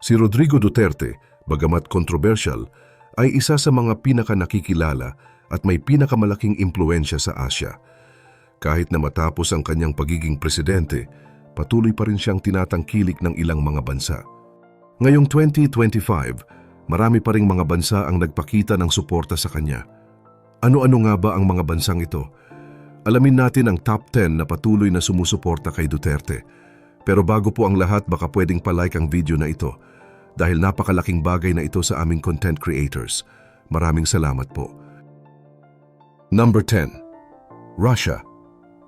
Si Rodrigo Duterte, bagamat kontrobersyal, ay isa sa mga pinakanakikilala at may pinakamalaking impluensya sa Asya. Kahit na matapos ang kanyang pagiging presidente, patuloy pa rin siyang tinatangkilik ng ilang mga bansa. Ngayong 2025, marami pa ring mga bansa ang nagpakita ng suporta sa kanya. Ano-ano nga ba ang mga bansang ito? Alamin natin ang top 10 na patuloy na sumusuporta kay Duterte. Pero bago po ang lahat, baka pwedeng palike ang video na ito dahil napakalaking bagay na ito sa aming content creators. Maraming salamat po. Number 10. Russia.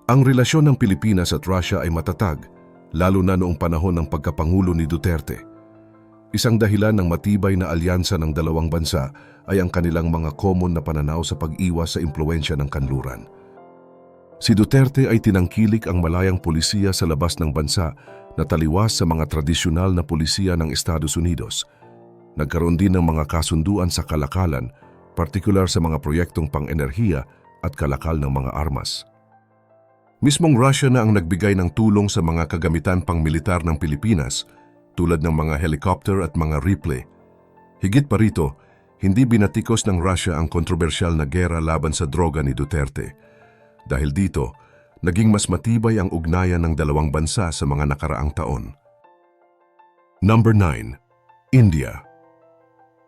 Ang relasyon ng Pilipinas at Russia ay matatag, lalo na noong panahon ng pagkapangulo ni Duterte. Isang dahilan ng matibay na alyansa ng dalawang bansa ay ang kanilang mga common na pananaw sa pag-iwas sa impluensya ng kanluran. Si Duterte ay tinangkilik ang malayang pulisiya sa labas ng bansa na taliwas sa mga tradisyonal na pulisiya ng Estados Unidos. Nagkaroon din ng mga kasunduan sa kalakalan, partikular sa mga proyektong pang-enerhiya at kalakal ng mga armas. Mismong Russia na ang nagbigay ng tulong sa mga kagamitan pang-militar ng Pilipinas, tulad ng mga helicopter at mga Ripley. Higit pa rito, hindi binatikos ng Russia ang kontrobersyal na gera laban sa droga ni Duterte. Dahil dito, naging mas matibay ang ugnayan ng dalawang bansa sa mga nakaraang taon. Number 9. India.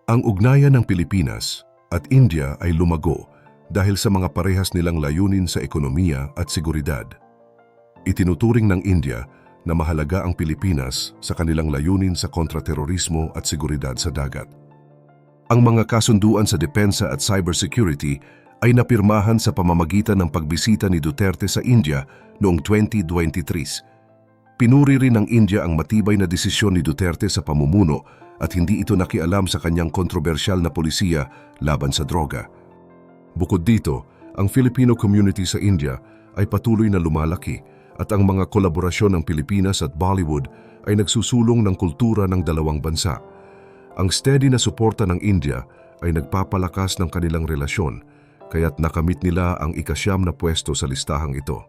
Ang ugnayan ng Pilipinas at India ay lumago dahil sa mga parehas nilang layunin sa ekonomiya at seguridad. Itinuturing ng India na mahalaga ang Pilipinas sa kanilang layunin sa kontraterorismo at seguridad sa dagat. Ang mga kasunduan sa depensa at cybersecurity ay napirmahan sa pamamagitan ng pagbisita ni Duterte sa India noong 2023. Pinuri rin ng India ang matibay na desisyon ni Duterte sa pamumuno at hindi ito nakialam sa kanyang kontrobersyal na polisiya laban sa droga. Bukod dito, ang Filipino community sa India ay patuloy na lumalaki at ang mga kolaborasyon ng Pilipinas at Bollywood ay nagsusulong ng kultura ng dalawang bansa. Ang steady na suporta ng India ay nagpapalakas ng kanilang relasyon, kaya't nakamit nila ang ika-9 na pwesto sa listahang ito.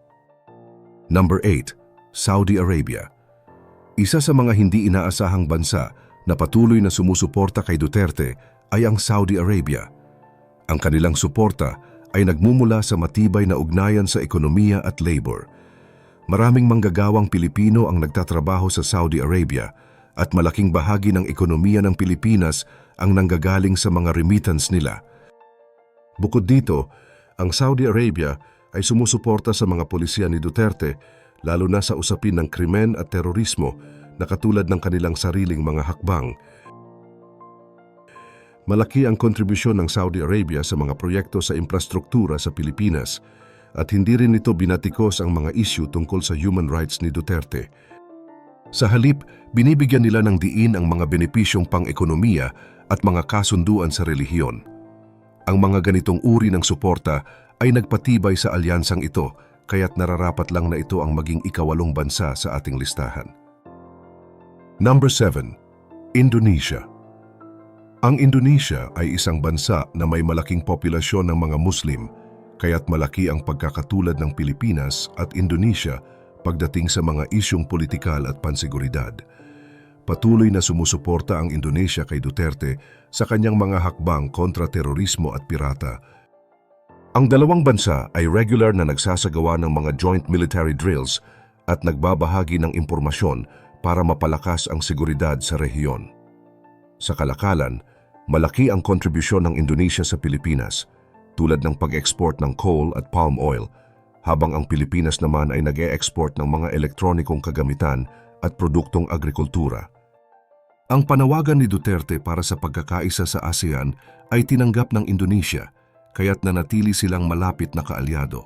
Number 8. Saudi Arabia. Isa sa mga hindi inaasahang bansa na patuloy na sumusuporta kay Duterte ay ang Saudi Arabia. Ang kanilang suporta ay nagmumula sa matibay na ugnayan sa ekonomiya at labor. Maraming manggagawang Pilipino ang nagtatrabaho sa Saudi Arabia at malaking bahagi ng ekonomiya ng Pilipinas ang nanggagaling sa mga remittance nila. Bukod dito, ang Saudi Arabia ay sumusuporta sa mga pulisya ni Duterte, lalo na sa usapin ng krimen at terorismo na katulad ng kanilang sariling mga hakbang. Malaki ang kontribusyon ng Saudi Arabia sa mga proyekto sa infrastruktura sa Pilipinas at hindi rin ito binatikos ang mga issue tungkol sa human rights ni Duterte. Sa halip, binibigyan nila ng diin ang mga benepisyong pang-ekonomiya at mga kasunduan sa relihiyon. Ang mga ganitong uri ng suporta ay nagpatibay sa alyansang ito, kaya't nararapat lang na ito ang maging ika-8 bansa sa ating listahan. Number 7. Indonesia. Ang Indonesia ay isang bansa na may malaking populasyon ng mga Muslim, kaya't malaki ang pagkakatulad ng Pilipinas at Indonesia pagdating sa mga isyong politikal at pansiguridad. Patuloy na sumusuporta ang Indonesia kay Duterte sa kanyang mga hakbang kontra terorismo at pirata. Ang dalawang bansa ay regular na nagsasagawa ng mga joint military drills at nagbabahagi ng impormasyon para mapalakas ang seguridad sa rehiyon. Sa kalakalan, malaki ang kontribusyon ng Indonesia sa Pilipinas, tulad ng pag-export ng coal at palm oil, habang ang Pilipinas naman ay nag-e-export ng mga elektronikong kagamitan at produktong agrikultura. Ang panawagan ni Duterte para sa pagkakaisa sa ASEAN ay tinanggap ng Indonesia, kaya't nanatili silang malapit na kaalyado.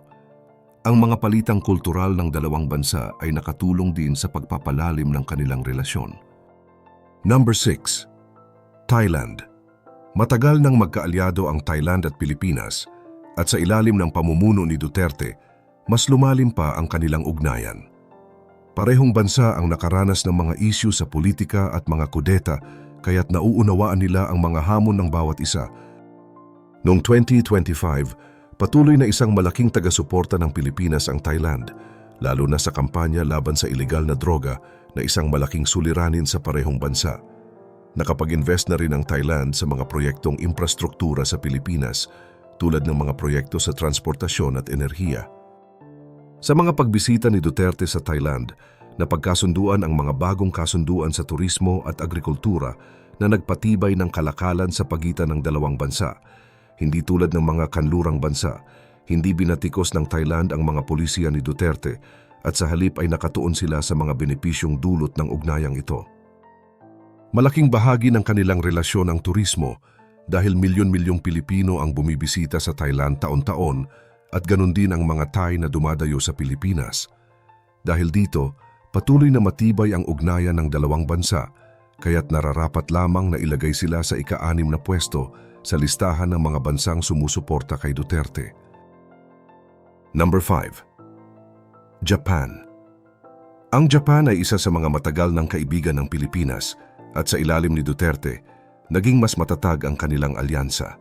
Ang mga palitang kultural ng dalawang bansa ay nakatulong din sa pagpapalalim ng kanilang relasyon. Number 6. Thailand. Matagal nang magkaalyado ang Thailand at Pilipinas, at sa ilalim ng pamumuno ni Duterte, mas lumalim pa ang kanilang ugnayan. Parehong bansa ang nakaranas ng mga isyu sa politika at mga kudeta, kaya't nauunawaan nila ang mga hamon ng bawat isa. Noong 2025, patuloy na isang malaking taga-suporta ng Pilipinas ang Thailand, lalo na sa kampanya laban sa ilegal na droga na isang malaking suliranin sa parehong bansa. Nakapag-invest na rin ang Thailand sa mga proyektong infrastruktura sa Pilipinas tulad ng mga proyekto sa transportasyon at enerhiya. Sa mga pagbisita ni Duterte sa Thailand, napagkasunduan ang mga bagong kasunduan sa turismo at agrikultura na nagpatibay ng kalakalan sa pagitan ng dalawang bansa. Hindi tulad ng mga kanlurang bansa, hindi binatikos ng Thailand ang mga pulisya ni Duterte at sa halip ay nakatuon sila sa mga benepisyong dulot ng ugnayang ito. Malaking bahagi ng kanilang relasyon ang turismo dahil milyon-milyong Pilipino ang bumibisita sa Thailand taon-taon at ganun din ang mga Thai na dumadayo sa Pilipinas. Dahil dito, patuloy na matibay ang ugnayan ng dalawang bansa kaya't nararapat lamang na ilagay sila sa ika-6 na pwesto sa listahan ng mga bansang sumusuporta kay Duterte. Number 5. Japan. Ang Japan ay isa sa mga matagal ng kaibigan ng Pilipinas at sa ilalim ni Duterte, naging mas matatag ang kanilang alyansa.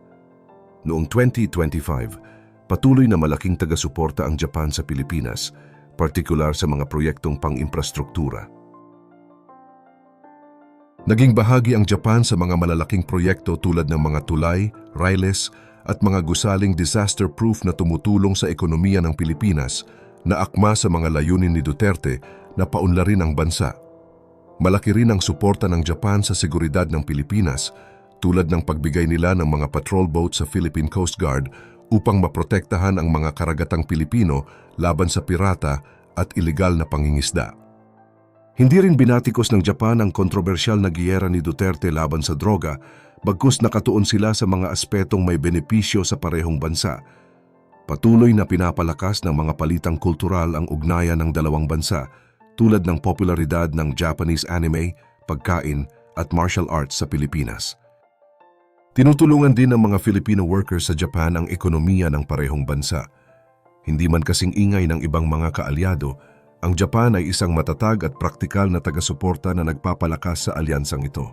Noong 2025, patuloy na malaking taga-suporta ang Japan sa Pilipinas, partikular sa mga proyektong pang-infrastruktura. Naging bahagi ang Japan sa mga malalaking proyekto tulad ng mga tulay, riles at mga gusaling disaster-proof na tumutulong sa ekonomiya ng Pilipinas na akma sa mga layunin ni Duterte na paunlarin ang bansa. Malaki rin ang suporta ng Japan sa seguridad ng Pilipinas tulad ng pagbigay nila ng mga patrol boat sa Philippine Coast Guard upang maprotektahan ang mga karagatang Pilipino laban sa pirata at ilegal na pangingisda. Hindi rin binatikos ng Japan ang kontrobersyal na giyera ni Duterte laban sa droga, bagkus nakatuon sila sa mga aspetong may benepisyo sa parehong bansa. Patuloy na pinapalakas ng mga palitang kultural ang ugnayan ng dalawang bansa, tulad ng popularidad ng Japanese anime, pagkain at martial arts sa Pilipinas. Tinutulungan din ng mga Filipino workers sa Japan ang ekonomiya ng parehong bansa. Hindi man kasing ingay ng ibang mga kaalyado, ang Japan ay isang matatag at praktikal na taga-suporta na nagpapalakas sa alyansang ito.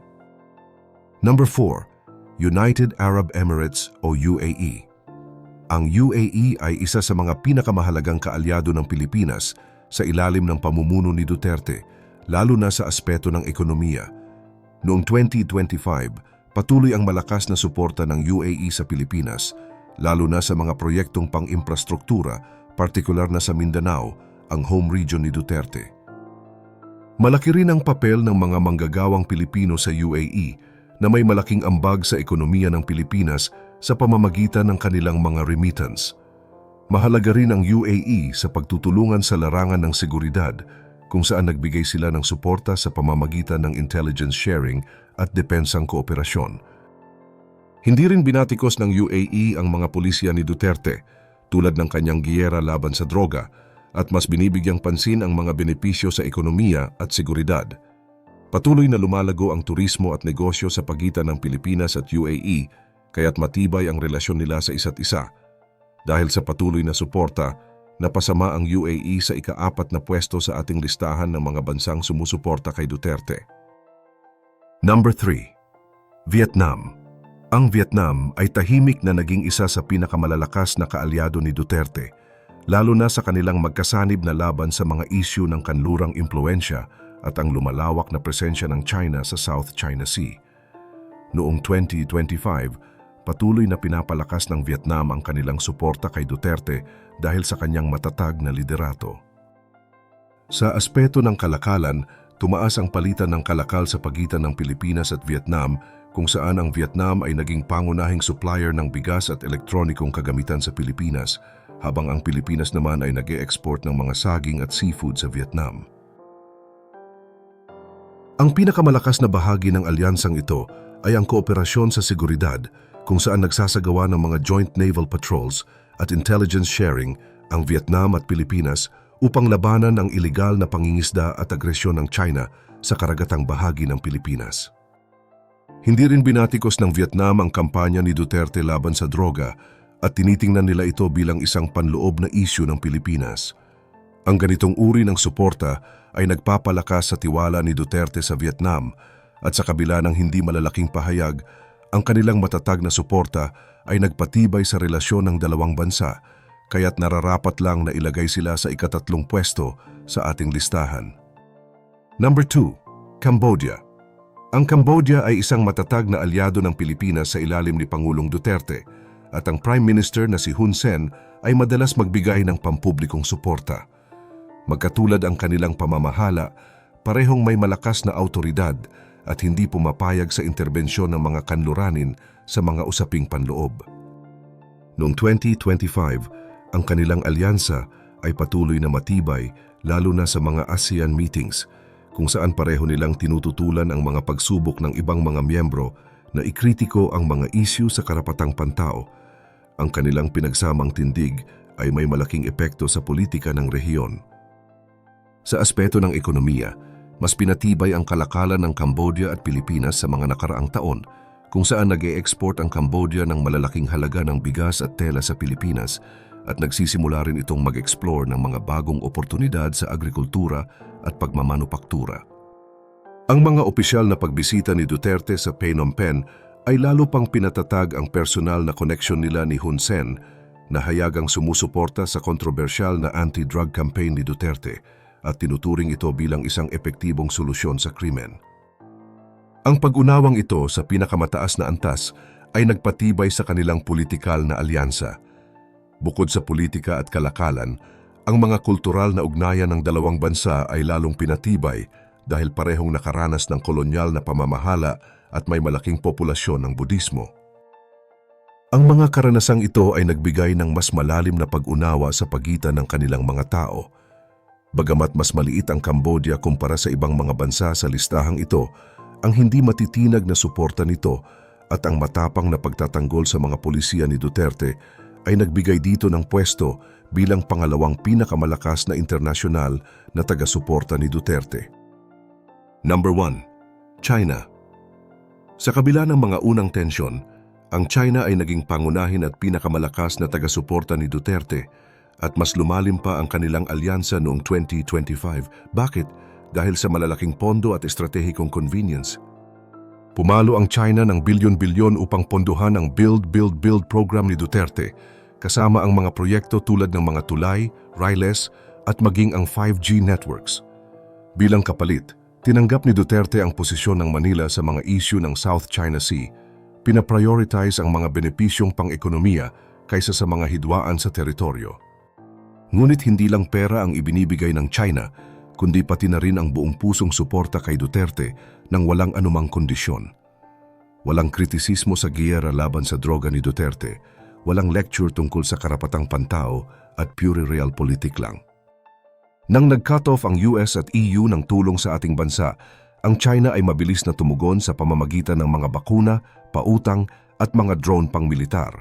Number 4. United Arab Emirates o UAE. Ang UAE ay isa sa mga pinakamahalagang kaalyado ng Pilipinas sa ilalim ng pamumuno ni Duterte, lalo na sa aspeto ng ekonomiya. Noong 2025, patuloy ang malakas na suporta ng UAE sa Pilipinas, lalo na sa mga proyektong pang-infrastruktura, partikular na sa Mindanao, ang home region ni Duterte. Malaki rin ang papel ng mga manggagawang Pilipino sa UAE na may malaking ambag sa ekonomiya ng Pilipinas sa pamamagitan ng kanilang mga remittance. Mahalaga rin ang UAE sa pagtutulungan sa larangan ng seguridad kung saan nagbigay sila ng suporta sa pamamagitan ng intelligence sharing at depensang kooperasyon. Hindi rin binatikos ng UAE ang mga pulisya ni Duterte tulad ng kanyang giyera laban sa droga at mas binibigyang pansin ang mga benepisyo sa ekonomiya at seguridad. Patuloy na lumalago ang turismo at negosyo sa pagitan ng Pilipinas at UAE kaya't matibay ang relasyon nila sa isa't isa. Dahil sa patuloy na suporta, napasama ang UAE sa ika-4 na pwesto sa ating listahan ng mga bansang sumusuporta kay Duterte. Number 3. Vietnam. Ang Vietnam ay tahimik na naging isa sa pinakamalalakas na kaalyado ni Duterte, lalo na sa kanilang magkasanib na laban sa mga isyu ng kanlurang impluensya at ang lumalawak na presensya ng China sa South China Sea. Noong 2025, patuloy na pinapalakas ng Vietnam ang kanilang suporta kay Duterte dahil sa kanyang matatag na liderato. Sa aspeto ng kalakalan, tumaas ang palitan ng kalakal sa pagitan ng Pilipinas at Vietnam kung saan ang Vietnam ay naging pangunahing supplier ng bigas at elektronikong kagamitan sa Pilipinas, habang ang Pilipinas naman ay nag-e-export ng mga saging at seafood sa Vietnam. Ang pinakamalakas na bahagi ng alyansang ito ay ang kooperasyon sa seguridad, kung saan nagsasagawa ng mga joint naval patrols at intelligence sharing ang Vietnam at Pilipinas upang labanan ang ilegal na pangingisda at agresyon ng China sa karagatang bahagi ng Pilipinas. Hindi rin binatikos ng Vietnam ang kampanya ni Duterte laban sa droga at tinitingnan nila ito bilang isang panloob na isyu ng Pilipinas. Ang ganitong uri ng suporta ay nagpapalakas sa tiwala ni Duterte sa Vietnam at sa kabila ng hindi malalaking pahayag, ang kanilang matatag na suporta ay nagpatibay sa relasyon ng dalawang bansa, kaya't nararapat lang na ilagay sila sa ika-3 pwesto sa ating listahan. Number 2. Cambodia. Ang Cambodia ay isang matatag na alyado ng Pilipinas sa ilalim ni Pangulong Duterte at ang Prime Minister na si Hun Sen ay madalas magbigay ng pampublikong suporta. Magkatulad ang kanilang pamamahala, parehong may malakas na awtoridad at hindi pumapayag sa interbensyon ng mga kanluranin sa mga usaping panloob. Noong 2025, ang kanilang alyansa ay patuloy na matibay lalo na sa mga ASEAN meetings kung saan pareho nilang tinututulan ang mga pagsubok ng ibang mga miyembro na ikritiko ang mga isyu sa karapatang pantao. Ang kanilang pinagsamang tindig ay may malaking epekto sa politika ng rehiyon. Sa aspeto ng ekonomiya, mas pinatibay ang kalakalan ng Cambodia at Pilipinas sa mga nakaraang taon kung saan nag-e-export ang Cambodia ng malalaking halaga ng bigas at tela sa Pilipinas at nagsisimula rin itong mag-explore ng mga bagong oportunidad sa agrikultura at pagmamanupaktura. Ang mga opisyal na pagbisita ni Duterte sa Phnom Penh ay lalo pang pinatatag ang personal na koneksyon nila ni Hun Sen na hayagang sumusuporta sa kontrobersyal na anti-drug campaign ni Duterte at tinuturing ito bilang isang epektibong solusyon sa krimen. Ang pag-unawang ito sa pinakamataas na antas ay nagpatibay sa kanilang politikal na alyansa. Bukod sa politika at kalakalan, ang mga kultural na ugnayan ng dalawang bansa ay lalong pinatibay dahil parehong nakaranas ng kolonyal na pamamahala at may malaking populasyon ng Budismo. Ang mga karanasang ito ay nagbigay ng mas malalim na pag-unawa sa pagitan ng kanilang mga tao. Bagamat mas maliit ang Cambodia kumpara sa ibang mga bansa sa listahang ito, ang hindi matitinag na suporta nito at ang matapang na pagtatanggol sa mga pulisya ni Duterte ay nagbigay dito ng pwesto bilang pangalawang pinakamalakas na internasyonal na taga-suporta ni Duterte. Number 1. China. Sa kabila ng mga unang tensyon, ang China ay naging pangunahin at pinakamalakas na taga-suporta ni Duterte at mas lumalim pa ang kanilang alyansa noong 2025. Bakit? Dahil sa malalaking pondo at estratehikong convenience. Pumalo ang China ng bilyon-bilyon upang pondohan ang Build program ni Duterte, kasama ang mga proyekto tulad ng mga tulay, RILES at maging ang 5G networks. Bilang kapalit, tinanggap ni Duterte ang posisyon ng Manila sa mga issue ng South China Sea. Pinaprioritize ang mga benepisyong pang-ekonomiya kaysa sa mga hidwaan sa teritoryo. Ngunit hindi lang pera ang ibinibigay ng China, kundi pati na rin ang buong pusong suporta kay Duterte nang walang anumang kondisyon. Walang kritisismo sa giyera laban sa droga ni Duterte, walang lecture tungkol sa karapatang pantao at pure realpolitik lang. Nang nag-cut off ang US at EU ng tulong sa ating bansa, ang China ay mabilis na tumugon sa pamamagitan ng mga bakuna, pautang at mga drone pang-militar.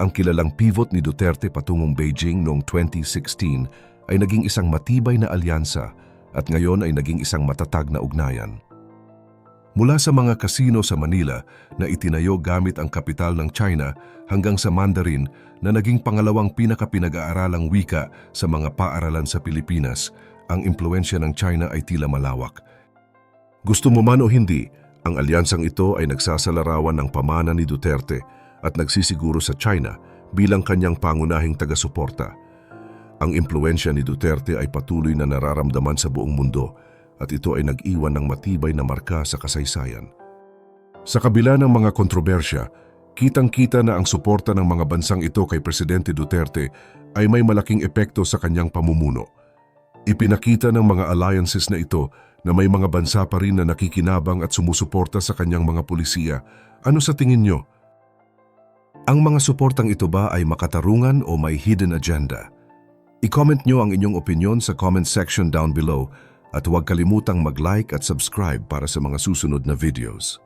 Ang kilalang pivot ni Duterte patungong Beijing noong 2016 ay naging isang matibay na alyansa at ngayon ay naging isang matatag na ugnayan. Mula sa mga kasino sa Manila na itinayo gamit ang kapital ng China hanggang sa Mandarin na naging pangalawang pinakapinag-aaralang wika sa mga paaralan sa Pilipinas, ang impluensya ng China ay tila malawak. Gusto mo man o hindi, ang alyansang ito ay nagsasalarawan ng pamana ni Duterte at nagsisiguro sa China bilang kanyang pangunahing taga-suporta. Ang impluensya ni Duterte ay patuloy na nararamdaman sa buong mundo at ito ay nag-iwan ng matibay na marka sa kasaysayan. Sa kabila ng mga kontrobersya, kitang-kita na ang suporta ng mga bansang ito kay Presidente Duterte ay may malaking epekto sa kanyang pamumuno. Ipinakita ng mga alliances na ito na may mga bansa pa rin na nakikinabang at sumusuporta sa kanyang mga pulisiya. Ano sa tingin nyo? Ang mga suportang ito ba ay makatarungan o may hidden agenda? I-comment nyo ang inyong opinion sa comment section down below at huwag kalimutang mag-like at subscribe para sa mga susunod na videos.